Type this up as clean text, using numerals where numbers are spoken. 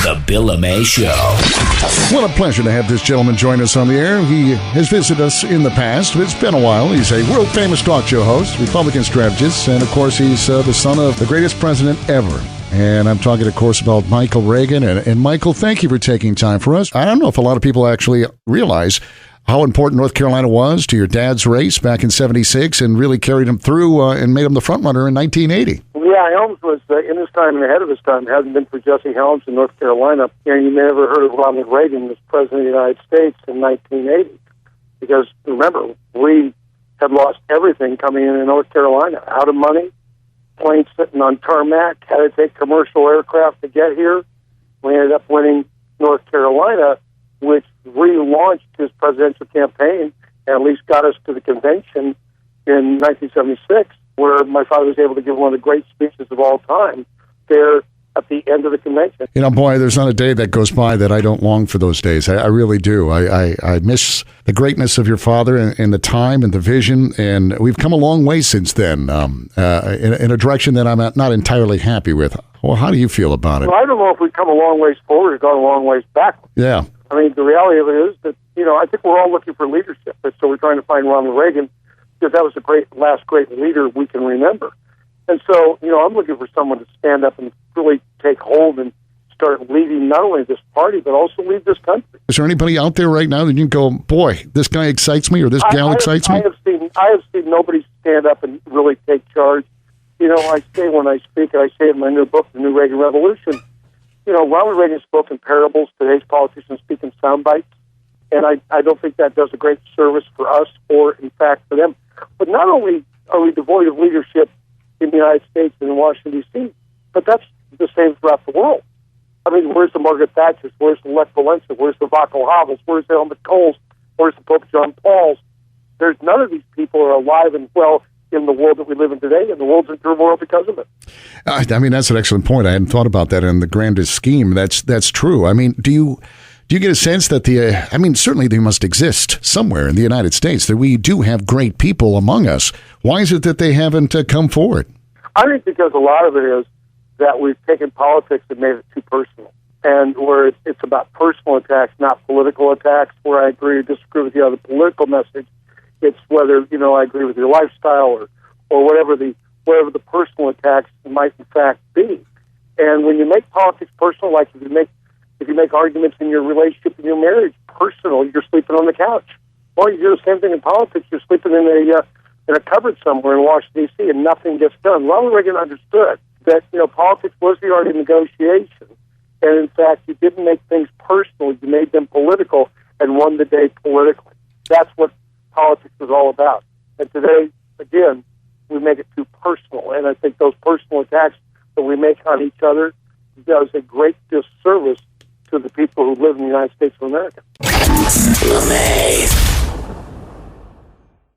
The Bill LuMaye Show. What a pleasure to have this gentleman join us on the air. He has visited us in the past. It's been a while. He's a world-famous talk show host, Republican strategist, and, of course, he's the son of the greatest president ever. And I'm talking, of course, about Michael Reagan. And Michael, thank you for taking time for us. I don't know if a lot of people actually realize how important North Carolina was to your dad's race back in '76 and really carried him through and made him the front runner in 1980. Yeah, Helms was in his time and ahead of his time. It hasn't been for Jesse Helms in North Carolina. And you never heard of Ronald Reagan as President of the United States in 1980. Because, remember, we had lost everything coming in North Carolina. Out of money, planes sitting on tarmac, had to take commercial aircraft to get here. We ended up winning North Carolina, which relaunched his presidential campaign and at least got us to the convention in 1976, where my father was able to give one of the great speeches of all time there at the end of the convention. You know, boy, there's not a day that goes by that I don't long for those days. I really do. I miss the greatness of your father and the time and the vision, and we've come a long way since then in a direction that I'm not entirely happy with. Well, how do you feel about it? Well, I don't know if we've come a long ways forward or gone a long ways backwards. Yeah. I mean, the reality of it is that, I think we're all looking for leadership. So we're trying to find Ronald Reagan because that was the last great leader we can remember. And so, I'm looking for someone to stand up and really take hold and start leading not only this party, but also lead this country. Is there anybody out there right now that you can go, boy, this guy excites me or this gal excites me? I have seen nobody stand up and really take charge. I say when I speak, and I say in my new book, The New Reagan Revolution, Ronald Reagan spoke in parables. Today's politicians speak in sound bites. And I don't think that does a great service for us or, in fact, for them. But not only are we devoid of leadership in the United States and in Washington, D.C., but that's the same throughout the world. I mean, where's the Margaret Thatchers? Where's the Lech Walesa? Where's the Václav Havels? Where's the Helmut Kohls? Where's the Pope John Pauls? There's none of these people are alive and well in the world that we live in today, and the world's in turmoil because of it. I mean, that's an excellent point. I hadn't thought about that in the grandest scheme. That's true. I mean, do you get a sense that certainly they must exist somewhere in the United States, that we do have great people among us. Why is it that they haven't come forward? I think because a lot of it is that we've taken politics and made it too personal, and where it's about personal attacks, not political attacks, where I agree or disagree with you on the political message. It's whether, I agree with your lifestyle or whatever the personal attacks might in fact be. And when you make politics personal, like if you make arguments in your relationship and your marriage personal, you're sleeping on the couch. Well, you do the same thing in politics. You're sleeping in a cupboard somewhere in Washington, D.C., and nothing gets done. Ronald Reagan understood that, politics was the art of negotiation. And, in fact, you didn't make things personal. You made them political and won the day politically. That's what politics is all about. And today, again, we make it too personal. And I think those personal attacks that we make on each other does a great disservice to the people who live in the United States of America. LuMaye.